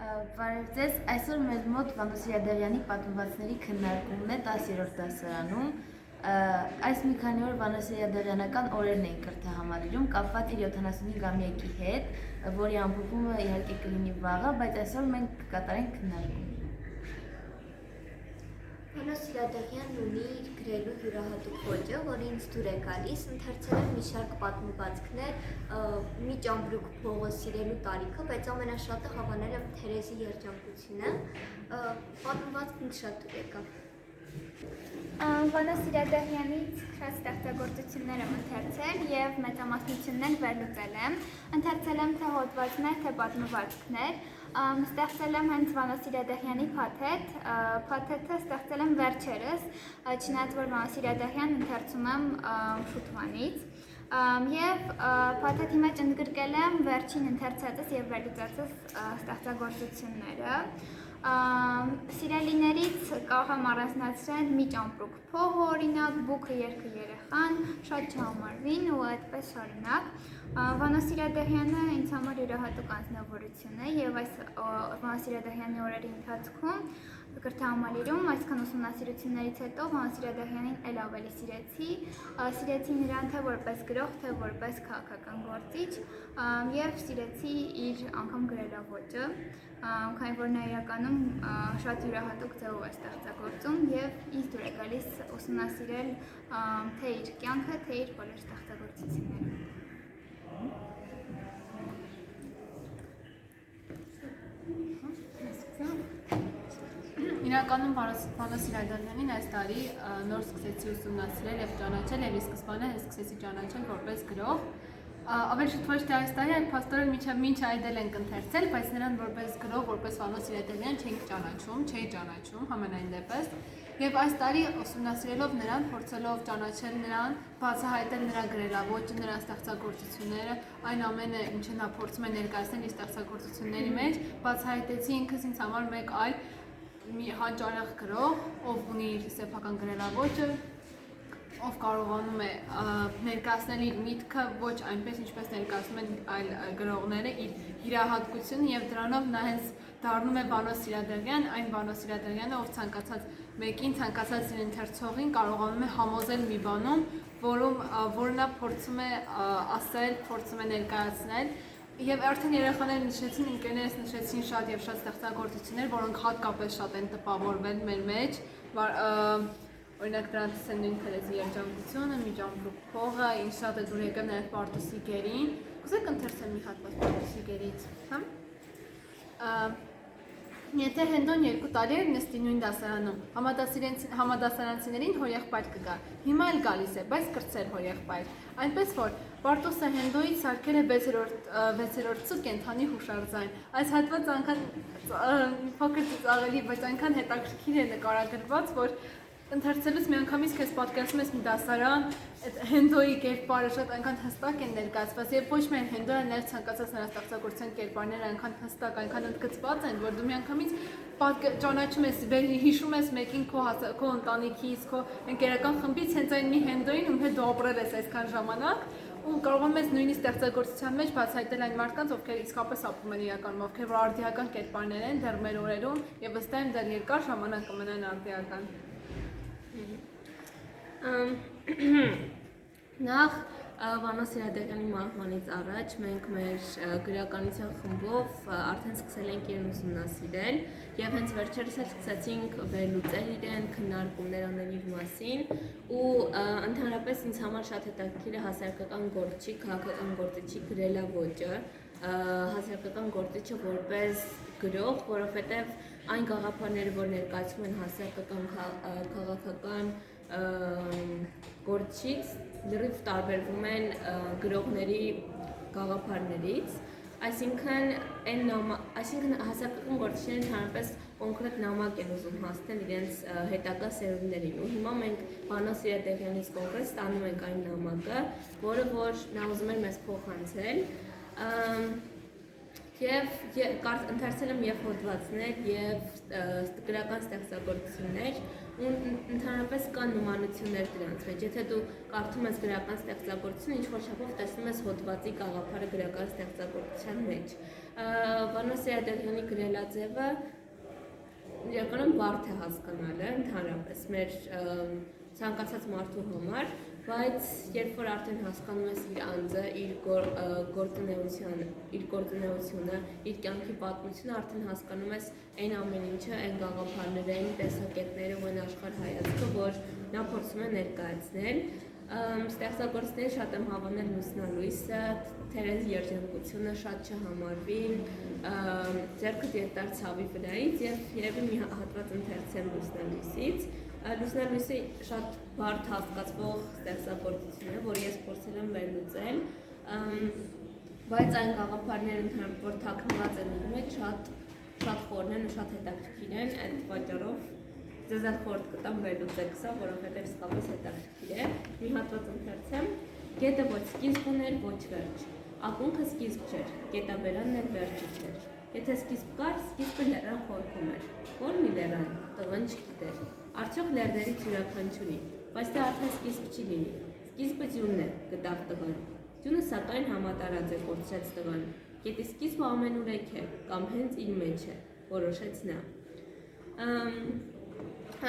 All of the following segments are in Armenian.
Բարև այսօր մեր մոտ Վանո Սիրադարյանի պատմվածքների քննարկումն է 10-րդ դասարանում։ Այս մի քանի օր Վանո Սիրադարյանական օրերն էին կրթահամալիրում կապված իր 75-ամյակի հետ, որի ամփոփումը իհարկե կլինի վաղը, բայց այսօր մենք կկատարենք քննարկում։ Վանո Սիրադարյանն ունի իր գրելու յուրահատուկ ոճը, որը ինձ դուր է գալիս, ընթերցել եմ մի շարք պատմվածքներ, մի ճամբրուկ փողը սիրելու տարիքը, բայց ամենաշատը հավանել եմ Թերեզի երջանկությունը, պատմվածքն ինձ շատ դուր եկավ։ Վանո Սիրադարյանից շատ ստեղծագործություններ եմ ընթերցել և մեծամասնություններ վերլուծել եմ, ընթերցել եմ թե հոդվածներ, թե պատմվածքներ, ստեղծել եմ հենց Վանո Սիրադարյանի փաթեթ, փաթեթը ստեղծել եմ վերջերս, չնայած որ Վանո Սիրադարյանն ընթերցում եմ շուտվանից, և փաթեթի մեջ ընդգրկել եմ վերջին ընթերցածս և վերլուծածս ստեղծագործությունները։ Սիրելիներից կարող եմ առանձնացնել մի ճամպրուկ փողը օրինակ, Բուքը երգը երեխան, շատ չհամարվին ու այդպես շարունակ։ Վանո Սիրադարյանը ինձ համար յուրահատուկ անձնավորություն է և այս Վանո Սիրադարյանի օրերի ընթացքում կրթահամալիրում այսքան ուսումնասիրություններից հետո Վանո Սիրադարյանին էլ ավելի սիրեցի նրան թե որպես գրող, թե որպես քաղաքական գործիչ և սիրեցի իր անգամ գրելաոճը, քանի որ նա իրականում շատ յուրահատուկ ձևով է ստեղծագործում և ինձ դուր է գալիս ուսումնասիրել թե իր կյանքը, թե իր բոլոր ստեղծագործությունները։ Իրականում Վանո Սիրադարյանին այս տարի նոր սկսեցի ուսումնասիրել և ճանաչել և ի սկզբանե սկսեցի ճանաչել որպես գրող։ Ավելի շուտ ոչ թե այս տարի, այլ փաստորեն մինչ այդ էլ ենք ընթերցել, բայց նրան որպես գրող, որպես Վանո Սիրադարյան չէի ճանաչում համենայն դեպս։ Եվ այս տարի ուսումնասիրելով նրան, փորձելով ճանաչել նրան, բացահայտել նրա գրելաոճը, նրա ստեղծագործությունները, այն ամենը, ինչը նա փորձում է ներկայացնել իր ստեղծագործությունների մեջ, բացահայտեցի ինքս ինձ համար մեկ այլ մի հանճարեղ գրող, ով ունի իր սեփական գրելաոճը, ով կարողանում է ներկայացնել իր միտքը ոչ այնպես, ինչպես ներկայացնում են այլ գրողները, իր յուրահատկությունը և դրանով նա հենց դառնում է Վանո Սիրադարյան, այն Վանո Սիրադարյանը, ով ցանկացած մեկին, ցանկացած իր ընթերցողին կարողանում է համոզել մի բանում, որ նա փորձում է ասել, փորձում է ներկայացնել։ Եվ արդեն երեխաները նշեցին, ընկերներս նշեցին շատ և շատ ստեղծագործություններ, որոնք հատկապես շատ են տպավորվել մեր մեջ, օրինակ դրանցից են նույն Թերեզի երջանկությունը, մի ճամպրուկ փողը, ինձ շատ է դուր եկել նաև Պարտուսի գերին, կուզեք ընթերցել մի հատված Պարտուսի գերից, Եթե Հենդոն 2 տարի էր նստի նույն դասարանում, համադասարանցիներին հորեղբայր կգա, հիմա էլ գալիս է, բայց կրտսեր հորեղբայր, այնպես որ Պարտուսը Հենդոյից սարքել է 6-րդ Ց կենդանի հուշարձան, այս հատվածը այնքան փոքր ծիծաղելի, բայց այնքան հետաքրքիր է նկարագրված, որ ընթերցելուց միանգամից քեզ պատկերացնում ես մի դասարան, այդ Հենդոյի կերպարը շատ այնքան հստակ են ներկայացված եւ ոչ միայն Հենդոյը, նաեւ ցանկացած նրա ստեղծագործության կերպարները այնքան հստակ, այնքան ընդգծված են, որ դու միանգամից ճանաչում ես, հիշում ես մեկին քո ընտանիքից, քո ընկերական խմբից հենց այն մի Հենդոյին, ում հետ դու ապրել ես այսքան ժամանակ ու կարողանում ես նույնիսկ ստեղծագործության մեջ բացահայտել այն մարդկանց, ովքեր իսկապես ապրում են իրականում, ովքեր որ արդիական կերպարներ են դեռ մեր օրերում եւ վստահ եմ դեռ երկար ժամանակ կմնան արդիական։ Նախ Վանո Սիրադարյանի մահվանից առաջ մենք մեր գրականության խմբով արդեն սկսել ենք իրեն ուսումնասիրել և հենց վերջերս էլ սկսեցինք վերլուծել իրեն, քննարկումներ անել իր մասին ու ընդհանրապես ինձ համար շատ հետաքրքիր է հասարակական գործչի, քաղաքական գործիչի գրելաոճը, հասարակական գործիչը որպես գրող, որովհետև այն գաղափարները, որ ներկայացվում են հասարակական քաղաքական գործչից լրիվ տարբերվում են գրողների գաղափարներից, այսինքն հասարակական գործիչները ընդհանրապես կոնկրետ նամակ են ուզում հասնել իրենց հետագա սերունդներին ու հիմա մենք Վանո Սիրադարյանից կոնկրետ ստանում ենք այն նամակը, որը որ նա ուզում էր մեզ փոխանցել Եվ ընթերցել եմ եւ հոդվածներ եւ գրական ստեղծագործություններ ու ընդհանրապես կան նմանություններ դրանց մեջ։ Եթե դու կարդում ես գրական ստեղծագործություն, ինչ-որ չափով տեսնում ես հոդվածի գաղափարը գրական ստեղծագործության մեջ։ Վանո Սիրադեղյանի գրելաձևը իրականում բարդ է հասկանալը ընդհանրապես մեր ցանկացած մարդու համար, բայց երբ որ արդեն հասկանում ես իր անձը, իր գործունեությունը, իր կյանքի պատմությունը, արդեն հասկանում ես այն ամեն ինչը, այն գաղափարները, այն տեսակետները ու այն աշխարհայացքը, որ նա փորձում է ներկայացնել։ Ստեղծագործների շատ եմ հավանել Լուսնալույսը, Թերեզի երջանկությունը շատ չհամարվին, ձեռքդ երկար ցավի վրայից եւ երևի մի հատված ընթերցեմ Լուսնալույսից։ Լուսնալույսը շատ բարդ հասկացվող ստեղծագործություն է, որ ես փորձել եմ վերլուծել, բայց այն գաղափարները, որ թաքնված են իր մեջ, շատ խորն են ու շատ հետաքրքիր են, այդ պատճառով ձեզ խորտ կտամ վերլուծեք սա, որովհետև իսկապես հետաքրքիր է։ Մի հատված ընթերցեմ. Գետը ոչ սկիզբ ուներ, ոչ վերջ։ Ակունքը սկիզբ չէր, գետաբերանն էլ վերջը չէր։ Եթե սկիզբ կար, սկիզբը լեռան խորքում էր։ Որ մի լեռան, տղան չգիտեր։ Արդյոք լեռներից յուրաքանչյուրի, բայց դա արդեն սկիզբ չի լինի։ Սկիզբը ձյունն է, գտավ տղան։ Ձյունը սակայն համատարած է, կորցրեց տղան։ Գետի սկիզբը ամենուրեք է, կամ հենց իր մեջ է, որոշեց նա։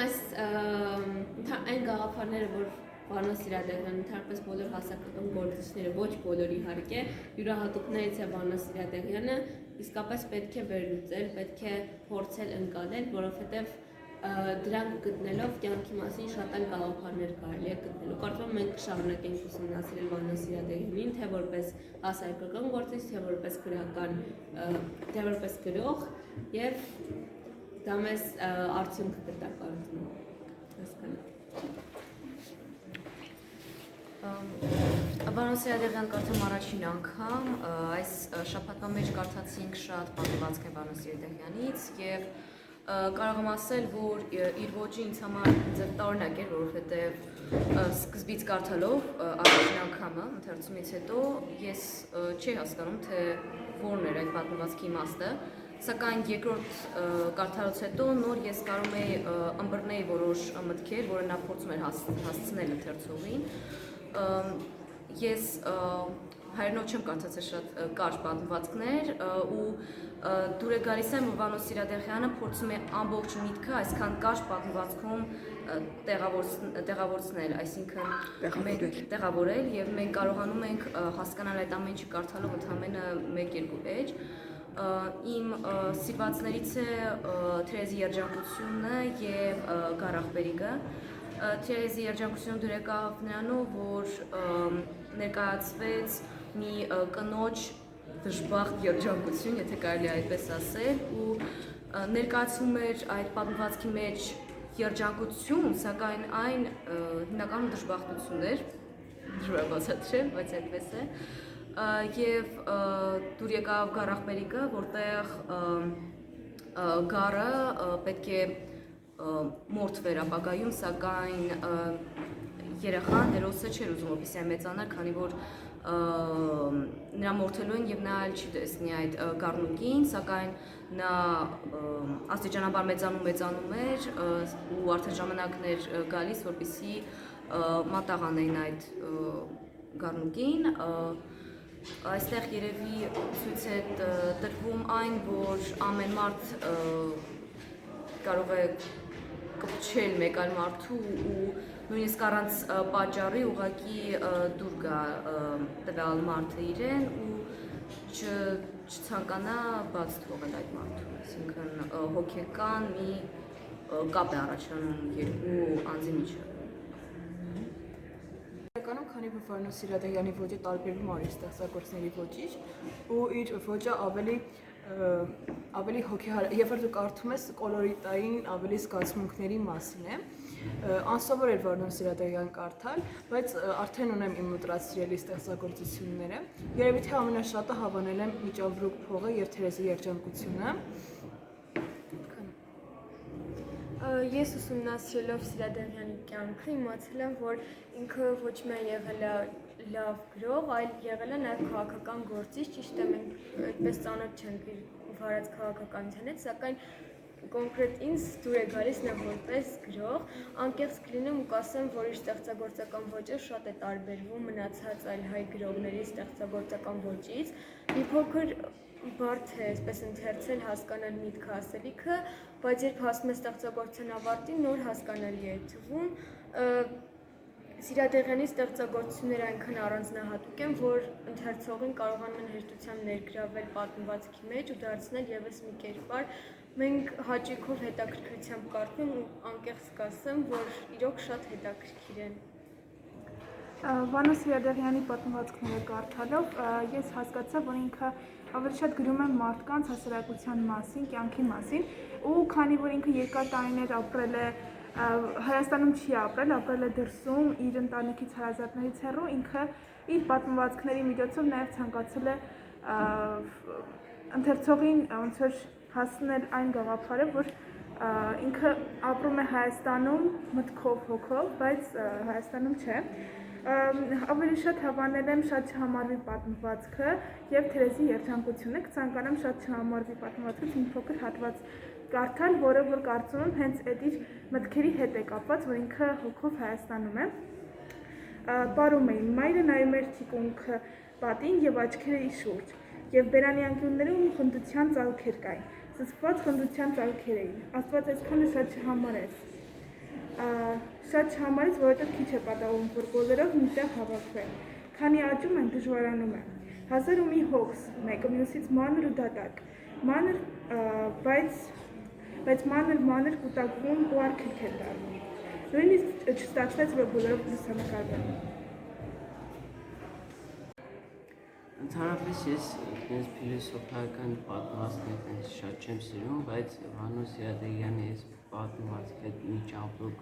Այս այն գաղափարները, որ Վանո Սիրադեղյանը, ընդհանրապես բոլոր հասարակական գործիչները, ոչ բոլոր իհարկե, յուրահատուկներից է Վանո Սիրադեղյանը, իսկապես պետք է վերլուծել, պետք է փորձել ընկալել, որովհետև դրանք գտնելով կյանքի մասին շատ այլ գաղափարներ կարելի է գտնելու։ Կարծում եմ մենք կշարունակենք ուսումնասիրել Վանո Սիրադեղյանին, թե որպես հասարակական գործիչ, թե որպես գրական, թե որպես գրող, եւ դա մեզ արդյունք կտա կարծում եմ։ Վանո Սիրադեղյան կարծում առաջին անգամ այս շաբաթվա մեջ կարդացինք շատ պատմվածքներ Վանո Սիրադեղյանից եւ կարող եմ ասել, որ իր ոճը ինձ համար ձեր տարօրինակ էր, որովհետեւ սկզբից կարդալով առաջին անգամը ընթերցումից հետո ես չի հասկանում, թե որն էր այդ պատմվածքի իմաստը, սակայն երկրորդ կարդալուց հետո նոր ես կարող էի ըմբռնել որոշ մտքեր, որը նա փորձում էր հասցնել ընթերցողին։ Ես հայերենով չեմ կարդացել շատ կարճ պատմվածքներ ու դուր է գալիս եմ, որ Վանո Սիրադեղյանը փորձում է ամբողջ միտքը այսքան կարճ պատմվածքում տեղավորել, այսինքն տեղավորել եւ մենք կարողանում ենք հասկանալ այդ ամեն ինչը կարդալով ընդամենը 1-2 էջ։ Իմ սիրվածներից է Թերեզի երջանկությունը եւ Գարախբերիգը։ Թերեզի երջանկությունը դուր եկավ նրանով, որ ներկայացվեց մի կնոջ դժբախտ երջանկություն, եթե կարելի է այդպես ասել, ու ներկայացում էր այդ պատմվածքի մեջ երջանկություն, սակայն այն հիմնականում դժբախտություն էր, դժվար բացատրել, բայց այդպես է, եւ դուր եկավ Գարախբերիգը, որտեղ գառը պետք է մորթվեր ապագայում, սակայն երեխան հերոսը չէր ուզում որպեսզի մեծանար, քանի որ նրա մորթելու են եւ նա այլ չի տեսնի այդ գառնուկին, սակայն նա աստիճանաբար մեծանում էր ու արդեն ժամանակն էր գալիս, որպեսզի մատաղ անեին այդ գառնուկին։ Այստեղ երևի ցույց է տրվում այն, որ ամեն մարդ կարող է կպչել մեկ այլ մարդու ու նույնիսկ առանց պատճառի ուղղակի դուր գա տվյալ մարդը իրեն ու չցանկանա բաց թողել այդ մարդուն, այսինքն հոգեկան մի կապ է առաջանում երկու անձի միջև։ Իրականում, քանի որ Վանո Սիրադեղյանի ոճը տարբերվում է իր ստեղծագործների ոճից ու իր ոճը ավելի հոգեհար, երբ որ դու կարդում ես կոլորիտային ավելի զգացմունքների մասին է, անսովոր էր Վանո Սիրադեղյան կարդալ, բայց արդեն ունեմ իմ մոտրացրելի ստեղծագործությունները, երևի թե ամենաշատը հավանել եմ Միջավրուկ փողը եւ Թերեզի երջանկությունը։ Ես ուսումնասիրելով Սիրադեղյանի կյանքը իմացել եմ, որ ինքը ոչ միայն եղել է լավ գրող, այլ եղել է նաև քաղաքական գործիչ, ճիշտ է մենք այդպես ծանոթ չենք իր վարած քաղաքականության հետ, սակայն կոնկրետ ինձ դուր է գալիս նա որպես գրող, անկեղծ կլինեմ ու կասեմ, որ իր ստեղծագործական ոճը շատ է տարբերվում մնացած այլ հայ գրողների ստեղծագործական ոճից։ Մի փոքր բարդ է այսպես ընթերցել, հասկանալ միտքը ասելիքը, բայց երբ հասնում է ստեղծագործության ավարտին, նոր հասկանալի է թվում։ Սիրադեղյանի ստեղծագործությունները այնքան առանձնահատուկ են, որ ընթերցողին կարողանում են հեշտությամբ ներգրավել պատմվածքի մեջ ու դարձնել ևս մի կերպար։ Մենք հաճույքով հետաքրքրությամբ կարդում ու անկեղծ կասեմ, որ իրոք շատ հետաքրքիր են։ Վանո Սիրադեղյանի պատմվածքները կարդալով ես հասկացա, որ ինքը ավելի շատ գրում է մարդկանց հասարակության մասին, կյանքի մասին, ու քանի որ ինքը երկար տարիներ ապրել է Հայաստանում չի ապրել է դրսում իր ընտանիքից հարազատներից հեռու, ինքը իր պատմվածքների միջոցով նաև ցանկացել է ընթերցողին ոնց որ հասնել այն գաղափարը, որ ինքը ապրում է Հայաստանում մտքով, հոգով, բայց Հայաստանում չէ։ Ավելի շատ հավանել եմ շատ չհամարվի պատմվածքը եւ Թերեզի երջանկությունը, կցանկանամ շատ չհամարվի պատմվածքից մի փոքր հատված կարդալ, որը որ կարծում եմ հենց այդ իր մտքերի հետ է կապված, որ ինքը հոգով Հայաստանում է։ Պարում էին, մայրը նայում էր թիկունքը պատին եւ աչքերը իր շուրջ, եւ բերանի անկյուններում խնդության ծալքեր կային, սսկված խնդության ծալքեր էին։ Աստված այսքանը շատ չհամարեց, որովհետեւ քիչ է պատահում, որ բոլորով միտեղ հավաքվեն։ Քանի աճում են, դժվարանում է։ Հազար ու մի հոգս, մեկը մյուսից մանր ու դատարկ, մանր, բայց մանր կուտակվում ու արգելք է դառնում։ Նույնիսկ չստացվեց, որ բոլորով լուսանկարվեն։ Ընդհանրապես ես ինձ փիլիսոփայական պատմվածքներ շատ չեմ սիրում, բայց Վանո Սիրադեղյանի այս պատմվածքը մի ճամպրուկ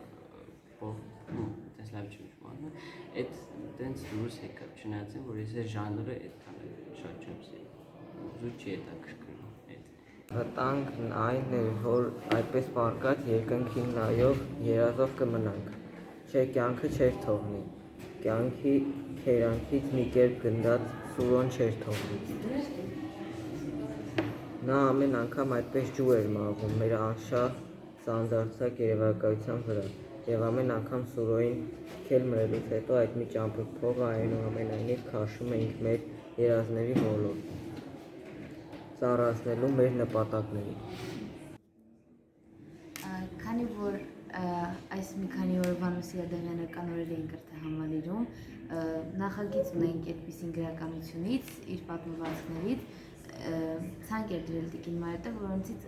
այդպես լավ չեմ իմանում, այդ տենց դուրս եկավ, չնայած որ ես այս ժանրը այդքան շատ չեմ սիրում, զուտ չի հետաքրքրում։ Վտանգն այն է, որ այդպես պարկած երկնքին նայող երազով կմնանք, չէ կյանքը չէր թողնի, կյանքի քերանքից մի կերպ գնդած սուրոն չէր թողնի։ Նա ամեն անգամ այդպես ջուր էր մաղում մեր անշահ սանձարձակ երևակայության վրա և ամեն անգամ սուրոյին քել մրելուց հետո այդ մի ճամպրուկ փողը այնուամենայնիվ քաշում էինք մեր երազների ոլորտ, ծառայելու մեր նպատակներին։ Քանի որ այս մի քանի օր Վանո Սիրադեղյանը կանորել էին կրթահամալիրում, նախագիծ ունենք այդպիսին գրականությունից, իր պատմվածքներից, ցանկ էր դրել տիկին Մարիետը, որոնցից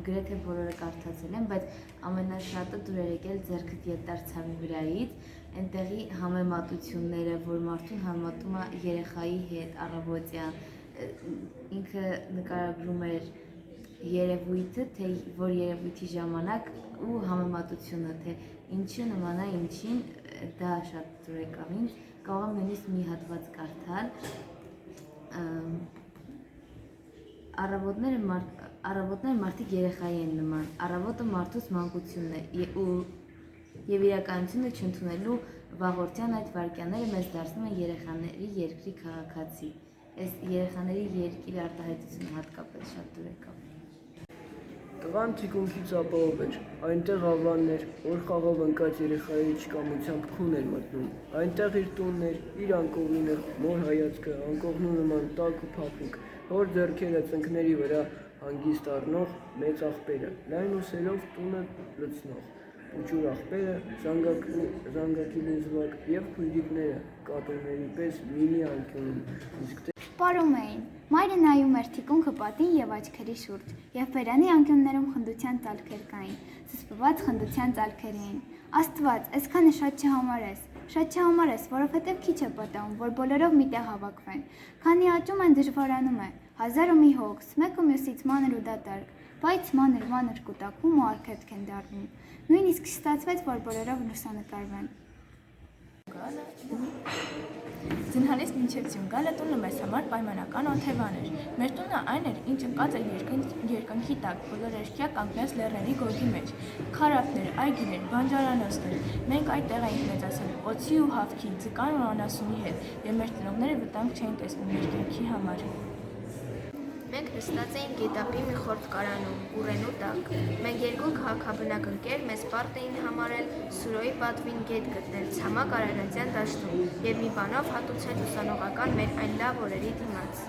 գրեթե բոլորը կարդացել են, բայց ամենաշատը դուր էր եկել ձեռքդ ետդարձամի վրայից, այնտեղի համեմատությունները, որ մարդուն համեմատում է երեխայի հետ առավոտյան, ինքը նկարագրում էր երևույթը, թե որ երևույթի ժամանակ ու համեմատությունը, թե ինչը նման է ինչին, դա շատ դուր եկավ ինձ, կարող եմ նույնիսկ մի հատված կարդալ։ Առավոտները մարդիկ երեխայի են նման, առավոտը մարդուց մանկությունն է և իրականությունը չընդունելու վաղորդյան այդ վայրկյանները մեզ դարձնում են երեխաների երկրի քաղաքացի։ Այս երեխաների երկիր արտահայտությունը հատկապես շատ դուր եկավ։ Տղան թիկունքից ապահով էր, այնտեղ ավաններ, որ խաղով ընկած երեխայի չկամությամբ քուն էր մտնում, այնտեղ իր տունն էր, իր անկողինը, մոր հայացքը, անկողնու նման տաք ու փափուկ, հոր ձեռքերը ծնկների վրա հանգիստ առնող մեծ աղբերը, լայն ուսերով տունը լցնող, ուջուր աղբերը, զանգակի զվակ և քույրիկները կատուների պես մինի անկյունում, Պարում էին, մայրը նայում էր թիկունքը պատին և աչքերի շուրջ, և բերանի անկյուններում խնդության ծալքեր կային, սսպված խնդության ծալքեր էին։ Աստված, այսքանը շատ չհամարես, որովհետև քիչ է պատահում, որ բոլորով միտեղ հավաքվեն։ Քանի աճում են, դժվարանում է, հազար ու մի հոգս, մեկը մյուսից մանր ու դատարկ, բայց մանր կուտակվում ու արգելք են դառնում։ Նույնիսկ չստացվեց, որ բոլորով լուսանկարվեն։ Ձնհանից մինչև Սյուն գալը տունը մեզ համար պայմանական օթևան էր։ Մեր տունը այն էր, ինչ ընկած էր երկնքի տակ, բոլոր երգյա կանգնած լեռների գորգի մեջ։ Քարափներ, այգիներ, բանջարանոցներ։ Մենք այդտեղ էինք մեծացել, օձի ու հավքի, ձկան ու անասունի հետ, եւ մեր ծնողները վտանգ չէին տեսնում մեր կյանքի համար։ Մենք նստած էինք գետապի մի խորտ կարանում, ուռենու տակ։ Մենք երկու քաղաքաբնակ ընկեր մեզ պարտ էին համարել Սուրոյի պատվին գետ գտնել ցամաք Արարատյան դաշտում եւ մի բանով հատուցել ուսանողական մեր այն լավ օրերի դիմաց։